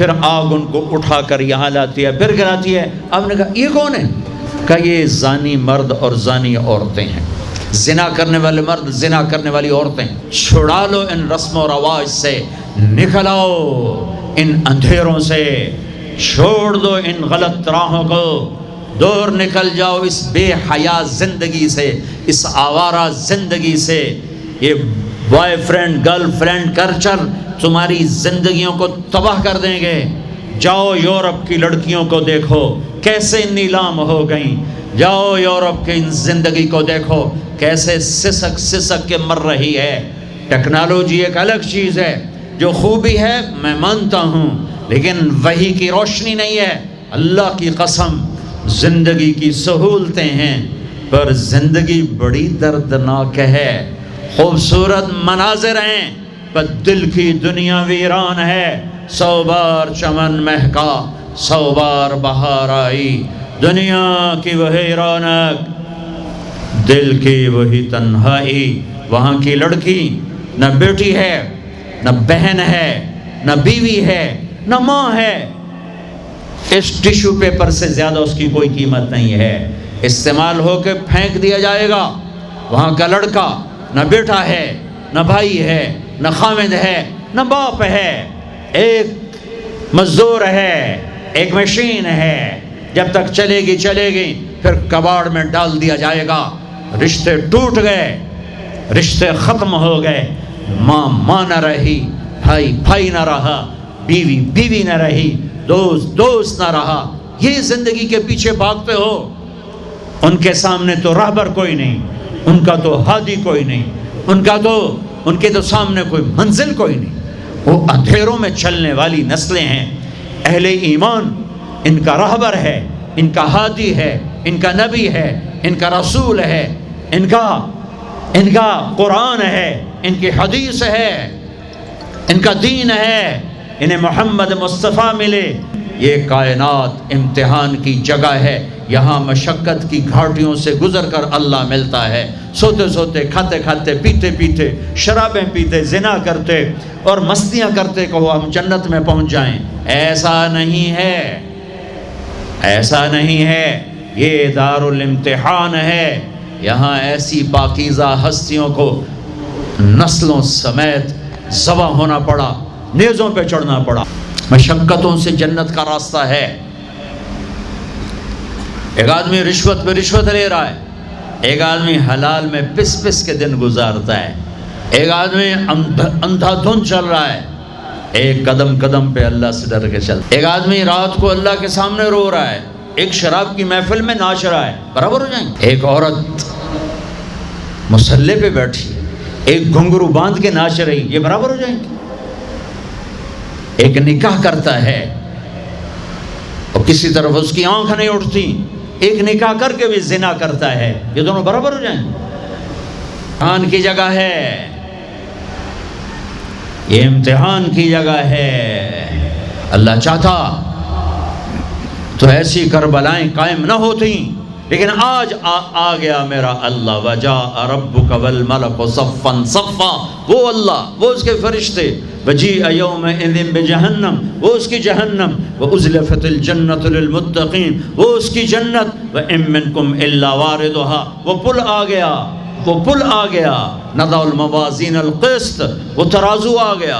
پھر آگ ان کو اٹھا کر یہاں لاتی ہے، پھر گراتی ہے۔ آپ نے کہا یہ کون ہے؟ کہا یہ زانی مرد اور زانی عورتیں ہیں، زنا کرنے والے مرد، زنا کرنے والی عورتیں۔ چھڑا لو ان رسم و رواج سے، نکل آؤ ان اندھیروں سے، چھوڑ دو ان غلط راہوں کو، دور نکل جاؤ اس بے حیا زندگی سے، اس آوارہ زندگی سے۔ یہ boy friend girl friend culture تمہاری زندگیوں کو تباہ کر دیں گے۔ جاؤ یورپ کی لڑکیوں کو دیکھو کیسے نیلام ہو گئیں، جاؤ یورپ کی زندگی کو دیکھو کیسے سسک سسک کے مر رہی ہے۔ ٹیکنالوجی ایک الگ چیز ہے، جو خوبی ہے میں مانتا ہوں، لیکن وحی کی روشنی نہیں ہے۔ اللہ کی قسم زندگی کی سہولتیں ہیں، پر زندگی بڑی دردناک ہے۔ خوبصورت مناظر ہیں پر دل کی دنیا ویران ہے۔ 100 بار چمن مہکا، 100 بار بہار آئی، دنیا کی وہی رونق، دل کی وہی تنہائی۔ وہاں کی لڑکی نہ بیٹی ہے، نہ بہن ہے، نہ بیوی ہے، نہ ماں ہے۔ اس ٹیشو پیپر سے زیادہ اس کی کوئی قیمت نہیں ہے، استعمال ہو کے پھینک دیا جائے گا۔ وہاں کا لڑکا نہ بیٹا ہے، نہ بھائی ہے، نہ خامد ہے، نہ باپ ہے، ایک مزدور ہے، ایک مشین ہے۔ جب تک چلے گی پھر کباڑ میں ڈال دیا جائے گا۔ رشتے ٹوٹ گئے، رشتے ختم ہو گئے، ماں نہ رہی، بھائی نہ رہا، بیوی نہ رہی، دوست نہ رہا۔ یہ زندگی کے پیچھے بھاگتے ہو۔ ان کے سامنے تو راہبر کوئی نہیں، ان کا تو ہادی کوئی نہیں، ان کے تو سامنے کوئی منزل کوئی نہیں۔ وہ اندھیروں میں چلنے والی نسلیں ہیں۔ اہل ایمان ان کا راہبر ہے، ان کا ہادی ہے، ان کا نبی ہے، ان کا رسول ہے، ان کا قرآن ہے، ان کی حدیث ہے، ان کا دین ہے، انہیں محمد مصطفیٰ ملے۔ یہ کائنات امتحان کی جگہ ہے، یہاں مشقت کی گھاٹیوں سے گزر کر اللہ ملتا ہے۔ سوتے سوتے، کھاتے کھاتے، پیتے پیتے، شرابیں پیتے، زنا کرتے اور مستیاں کرتے کہو ہم جنت میں پہنچ جائیں، ایسا نہیں ہے، ایسا نہیں ہے۔ یہ دار الامتحان ہے، یہاں ایسی پاکیزہ ہستیوں کو نسلوں سمیت ذبح ہونا پڑا، نیزوں پہ چڑھنا پڑا۔ مشقتوں سے جنت کا راستہ ہے۔ ایک آدمی رشوت پہ رشوت لے رہا ہے، ایک آدمی حلال میں پس کے دن گزارتا ہے، ایک آدمی اندھا دھن چل رہا ہے، ایک قدم قدم پہ اللہ سے ڈر کے چلتا ہے، ایک آدمی رات کو اللہ کے سامنے رو رہا ہے، ایک شراب کی محفل میں ناچ رہا ہے، برابر ہو جائیں گے؟ ایک عورت مصلے پہ بیٹھی، ایک گھنگرو باندھ کے ناچ رہی، یہ برابر ہو جائیں گے؟ ایک نکاح کرتا ہے اور کسی طرف اس کی آنکھ نہیں اٹھتی، ایک نکاح کر کے بھی زنا کرتا ہے، یہ دونوں برابر ہو جائیں؟ امتحان کی جگہ ہے، یہ امتحان کی جگہ ہے۔ اللہ چاہتا تو ایسی کربلائیں قائم نہ ہوتی، لیکن آج آ گیا میرا اللہ۔ وجاء ربک والملک صفا صفا، وہ اللہ، وہ اس کے فرشتے، وجیء یومئذ بجہنم، وہ اس کی جہنم، وازلفت الجنۃ للمتقین، وہ اس کی جنت، وان منکم الا واردها، وہ پل آ گیا، وہ پل آ گیا، نضع الموازین القسط، وہ ترازو آ گیا،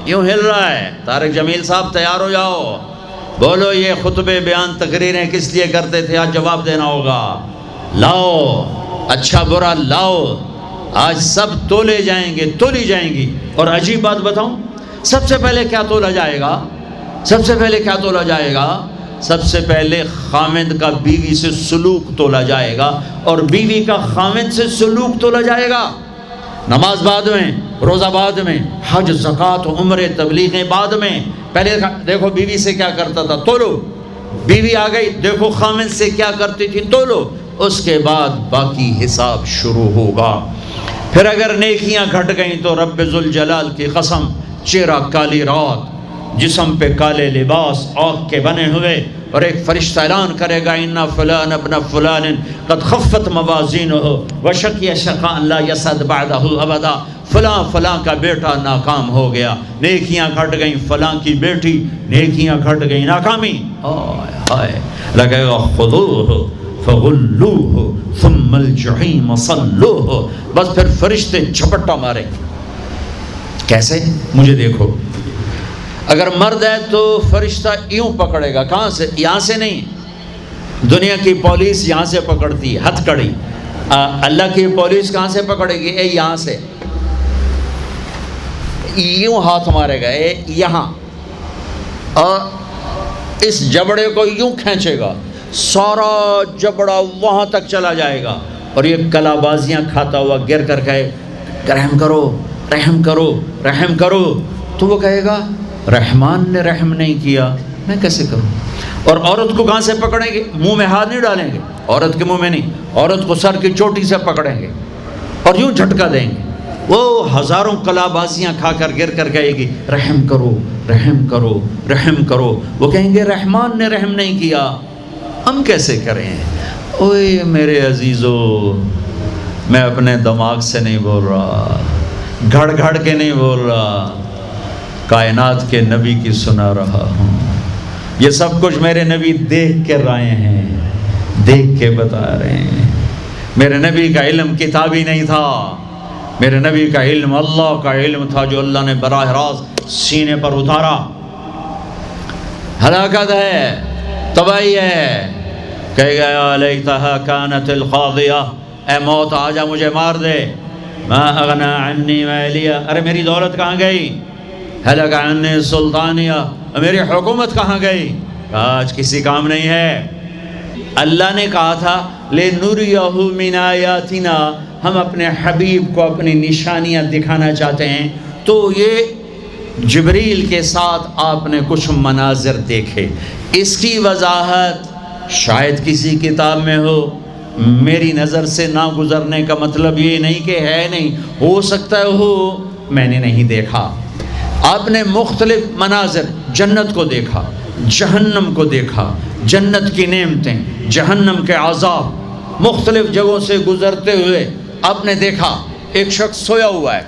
یوں ہل رہا ہے۔ طارق جمیل صاحب تیار ہو جاؤ، بولو یہ خطبے بیان تقریریں کس لیے کرتے تھے؟ آج جواب دینا ہوگا۔ لاؤ اچھا برا لاؤ، آج سب تولے جائیں گے، تولی جائیں گی۔ اور عجیب بات بتاؤں، سب سے پہلے کیا تولا جائے گا؟ سب سے پہلے کیا تولا جائے گا؟ سب سے پہلے خامد کا بیوی سے سلوک تولا جائے گا، اور بیوی کا خامد سے سلوک تولا جائے گا۔ نماز بعد میں، روزہ بعد میں، حج زکوٰۃ عمرے تبلیغیں بعد میں۔ پہلے دیکھو بیوی سے کیا کرتا تھا، تولو، بیوی آ گئی، دیکھو خامد سے کیا کرتی تھی، تولو، اس کے بعد باقی حساب شروع ہوگا۔ پھر اگر نیکیاں گھٹ گئیں تو رب ذوالجلال کی قسم، چہرہ کالی رات، جسم پہ کالے لباس آگ کے بنے ہوئے، اور ایک فرشتہ اعلان کرے گا ان فلان ابن فلان قد خفت موازینہ وشقی شقاء لا یسعد بعدہ ابدا، فلاں فلاں کا بیٹا ناکام ہو گیا، نیکیاں گھٹ گئیں، فلاں کی بیٹی نیکیاں گھٹ گئیں، ناکامی، ہائے ہائے، لگے گا خذوہ فغلوہ ثم الجحیم صلوہ، بس پھر فرشتے جھپٹا ماریں۔ کیسے؟ مجھے دیکھو، اگر مرد ہے تو فرشتہ یوں پکڑے گا، کہاں سے؟ یہاں سے نہیں، دنیا کی پولیس یہاں سے پکڑتی ہے، ہتھ کڑی، اللہ کی پولیس کہاں سے پکڑے گی؟ اے یہاں سے، یوں ہاتھ مارے گا، اے یہاں، اور اس جبڑے کو یوں کھینچے گا، سارا جبڑا وہاں تک چلا جائے گا، اور یہ کلا بازیاں کھاتا ہوا گر کر کہے رحم کرو رحم کرو رحم کرو، تو وہ کہے گا رحمان نے رحم نہیں کیا، میں کیسے کروں؟ اور عورت کو کہاں سے پکڑیں گے؟ منہ میں ہاتھ نہیں ڈالیں گے، عورت کے منہ میں نہیں، عورت کو سر کی چوٹی سے پکڑیں گے اور یوں جھٹکا دیں گے، وہ ہزاروں کلا بازیاں کھا کر گر کر کہے گی رحم کرو رحم کرو رحم کرو، وہ کہیں گے رحمان نے رحم نہیں کیا، ہم کیسے کریں؟ اوے میرے عزیزو، میں اپنے دماغ سے نہیں بول رہا، گھڑ گھڑ کے نہیں بول رہا، کائنات کے نبی کی سنا رہا ہوں، یہ سب کچھ میرے نبی دیکھ کے رائے ہیں، دیکھ کے بتا رہے ہیں۔ میرے نبی کا علم کتابی نہیں تھا، میرے نبی کا علم اللہ کا علم تھا، جو اللہ نے براہ راست سینے پر اتارا۔ ہلاکت ہے، تباہی ہے، کہے گا یا لیتہا کانت القاضیہ، اے موت آجا مجھے مار دے، ما اغنی عنی مالیہ، ارے میری دولت کہاں گئی؟ ہلک عنی سلطانیہ، میری حکومت کہاں گئی؟ آج کسی کام نہیں ہے۔ اللہ نے کہا تھا لِنُرِيَهُ مِنْ آیَاتِنَا، ہم اپنے حبیب کو اپنی نشانیاں دکھانا چاہتے ہیں، تو یہ جبریل کے ساتھ آپ نے کچھ مناظر دیکھے، اس کی وضاحت شاید کسی کتاب میں ہو، میری نظر سے نہ گزرنے کا مطلب یہ نہیں کہ ہے نہیں، ہو سکتا ہے ہو، میں نے نہیں دیکھا۔ آپ نے مختلف مناظر، جنت کو دیکھا، جہنم کو دیکھا، جنت کی نعمتیں، جہنم کے عذاب، مختلف جگہوں سے گزرتے ہوئے آپ نے دیکھا ایک شخص سویا ہوا ہے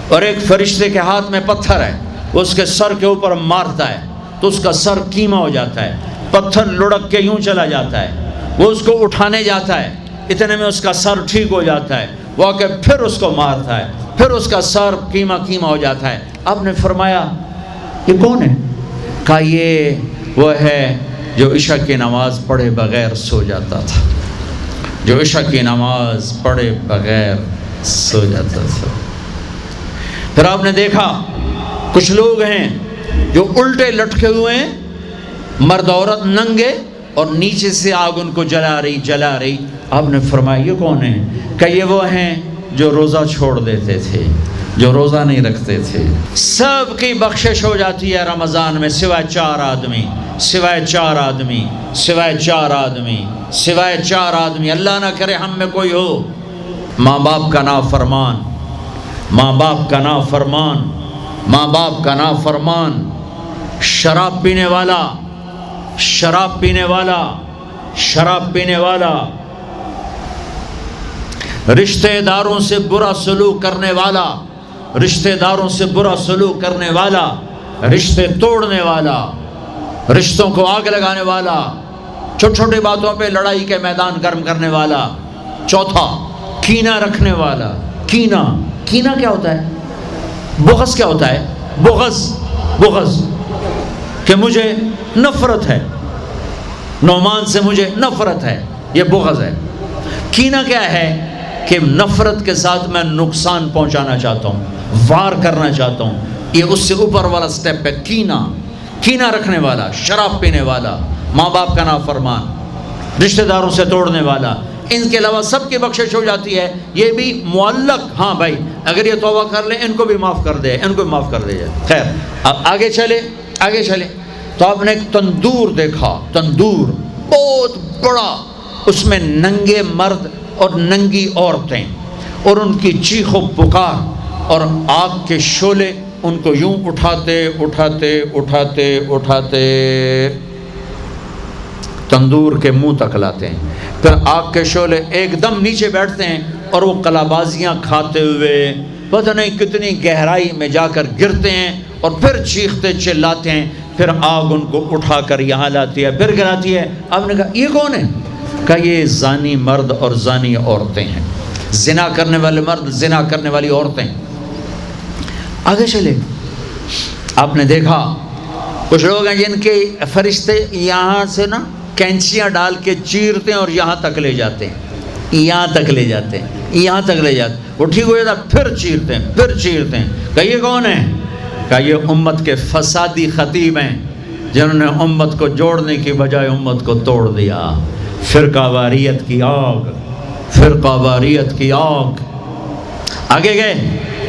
اور ایک فرشتے کے ہاتھ میں پتھر ہے، وہ اس کے سر کے اوپر مارتا ہے تو اس کا سر کیما ہو جاتا ہے، پتھر لڑک کے یوں چلا جاتا ہے، وہ اس کو اٹھانے جاتا ہے، اتنے میں اس کا سر ٹھیک ہو جاتا ہے، وہ آ کے پھر اس کو مارتا ہے، پھر اس کا سر کیما کیما ہو جاتا ہے۔ آپ نے فرمایا یہ کون ہے؟ کہا یہ وہ ہے جو عشاء کی نماز پڑھے بغیر سو جاتا تھا، جو عشاء کی نماز پڑھے بغیر سو جاتا تھا۔ پھر آپ نے دیکھا کچھ لوگ ہیں جو الٹے لٹکے ہوئے ہیں، مرد عورت ننگے، اور نیچے سے آگ ان کو جلا رہی۔ آپ نے فرمایا یہ کون ہے؟ کہ یہ وہ ہیں جو روزہ چھوڑ دیتے تھے، جو روزہ نہیں رکھتے تھے۔ سب کی بخشش ہو جاتی ہے رمضان میں، سوائے چار آدمی، سوائے چار آدمی، سوائے چار آدمی، سوائے چار آدمی، اللہ نہ کرے ہم میں کوئی ہو۔ ماں باپ کا نافرمان، ماں باپ کا نافرمان، ماں باپ کا نافرمان، شراب پینے والا، شراب پینے والا، شراب پینے والا، رشتہ داروں سے برا سلوک کرنے والا، رشتہ داروں سے برا سلوک کرنے والا، رشتے توڑنے والا، رشتوں کو آگ لگانے والا، چھوٹی چھوٹی باتوں پہ لڑائی کے میدان گرم کرنے والا۔ چوتھا، کینہ رکھنے والا۔ کینہ، کینہ کیا ہوتا ہے؟ بغض کیا ہوتا ہے؟ بغض، بغض کہ مجھے نفرت ہے، نعمان سے مجھے نفرت ہے، یہ بغض ہے۔ کینہ کیا ہے؟ کہ نفرت کے ساتھ میں نقصان پہنچانا چاہتا ہوں، وار کرنا چاہتا ہوں، یہ اس سے اوپر والا سٹیپ ہے کینہ۔ کینہ رکھنے والا، شراب پینے والا، ماں باپ کا نافرمان، رشتہ داروں سے توڑنے والا، ان کے علاوہ سب کی بخشش ہو جاتی ہے۔ یہ بھی معلق، ہاں بھائی اگر یہ توبہ کر لیں ان کو بھی معاف کر دے، ان کو بھی معاف کر دے جائے۔ خیر، اب آگے چلے، آگے چلے تو آپ نے ایک تندور دیکھا، تندور بہت بڑا، اس میں ننگے مرد اور ننگی عورتیں، اور ان کی چیخ و پکار، اور آگ کے شعلے ان کو یوں اٹھاتے اٹھاتے اٹھاتے اٹھاتے تندور کے منہ تک لاتے ہیں، پھر آگ کے شعلے ایک دم نیچے بیٹھتے ہیں اور وہ کلابازیاں کھاتے ہوئے پتہ نہیں کتنی گہرائی میں جا کر گرتے ہیں اور پھر چیختے چلاتے ہیں، پھر آگ ان کو اٹھا کر یہاں لاتی ہے، پھر گراتی ہے۔ آپ نے کہا یہ کون ہے؟ کہا یہ زانی مرد اور زانی عورتیں ہیں، زنا کرنے والے مرد، زنا کرنے والی عورتیں۔ آگے چلے، آپ نے دیکھا کچھ لوگ ہیں جن کے فرشتے یہاں سے نا کینچیاں ڈال کے چیرتے ہیں اور یہاں تک لے جاتے ہیں، یہاں تک لے جاتے ہیں، یہاں تک لے جاتے ہیں، وہ ٹھیک ہو جاتا پھر چیرتے ہیں، پھر چیرتے ہیں۔ کہا یہ کون ہے؟ کہا یہ امت کے فسادی خطیب ہیں جنہوں نے امت کو جوڑنے کی بجائے امت کو توڑ دیا۔ فرقہ واریت کی آگ، فرقہ واریت کی آگ۔ آگے گئے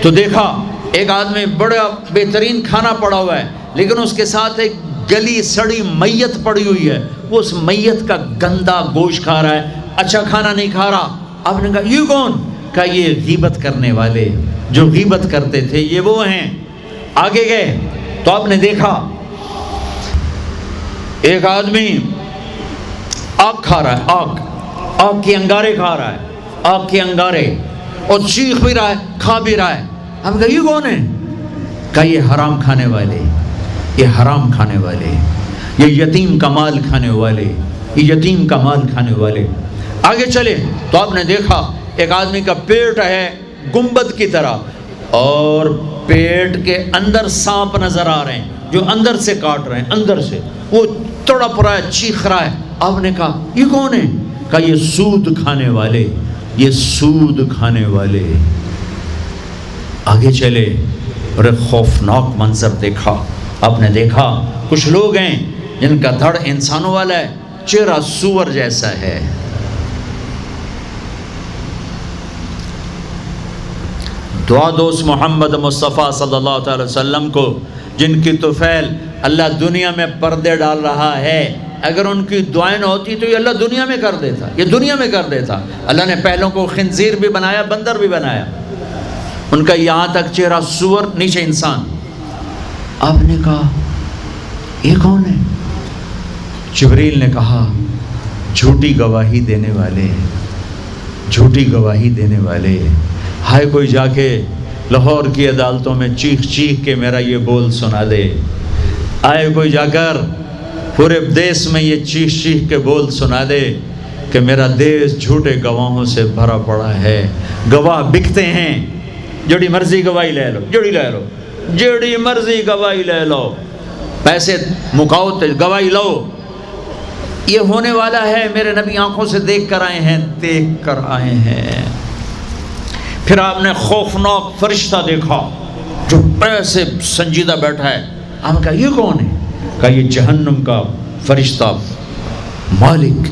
تو دیکھا ایک آدمی بڑا بہترین کھانا پڑا ہوا ہے، لیکن اس کے ساتھ ایک گلی سڑی میت پڑی ہوئی ہے، وہ اس میت کا گندا گوشت کھا رہا ہے، اچھا کھانا نہیں کھا رہا۔ آپ نے کہا یہ کون؟ کہا یہ غیبت کرنے والے، جو غیبت کرتے تھے یہ وہ ہیں۔ آگے گئے تو آپ نے دیکھا ایک آدمی آگ کھا رہا ہے، آگ کے انگارے کھا رہا ہے، آگ کے انگارے، اور چیخ بھی رہا ہے، کھا بھی رہا ہے۔ ہم کہا یہ کون ہے؟ کہا یہ حرام کھانے والے، یہ حرام کھانے والے، یہ یتیم کا مال کھانے والے، یہ یتیم کا مال کھانے والے۔ آگے چلے تو آپ نے دیکھا ایک آدمی کا پیٹ ہے گنبد کی طرح، اور پیٹ کے اندر سانپ نظر آ رہے ہیں جو اندر سے کاٹ رہے ہیں، اندر سے وہ تڑپ رہا ہے، چیخ رہا ہے۔ آپ نے کہا یہ کون ہے؟ کہا یہ سود کھانے والے، یہ سود کھانے والے۔ آگے چلے اور ایک خوفناک منظر دیکھا۔ آپ نے دیکھا کچھ لوگ ہیں جن کا دھڑ انسانوں والا ہے، چہرہ سور جیسا ہے۔ دعا دوست محمد مصطفیٰ صلی اللہ تعالی وسلم کو، جن کی طفیل اللہ دنیا میں پردے ڈال رہا ہے، اگر ان کی دعائیں نہ ہوتی تو یہ اللہ دنیا میں کر دیتا، یہ دنیا میں کر دیتا۔ اللہ نے پہلوں کو خنزیر بھی بنایا، بندر بھی بنایا، ان کا یہاں تک چہرہ سور، نیچے انسان۔ آپ نے کہا یہ کون ہے؟ جبریل نے کہا جھوٹی گواہی دینے والے، جھوٹی گواہی دینے والے۔ ہائے کوئی جا کے لاہور کی عدالتوں میں چیخ چیخ کے میرا یہ بول سنا دے، آئے کوئی جا کر پورے دیس میں یہ چیخ چیخ کے بول سنا دے کہ میرا دیس جھوٹے گواہوں سے بھرا پڑا ہے، گواہ بکتے ہیں، جڑی مرضی گواہی لے لو، جڑی مرضی گواہی لے لو، پیسے مکاؤ تو گواہی لو۔ یہ ہونے والا ہے، میرے نبی آنکھوں سے دیکھ کر آئے ہیں، دیکھ کر آئے ہیں۔ پھر آپ نے خوفناک فرشتہ دیکھا جو ایسے سنجیدہ بیٹھا ہے۔ ہم کہا یہ کون ہے؟ کہا یہ جہنم کا فرشتہ مالک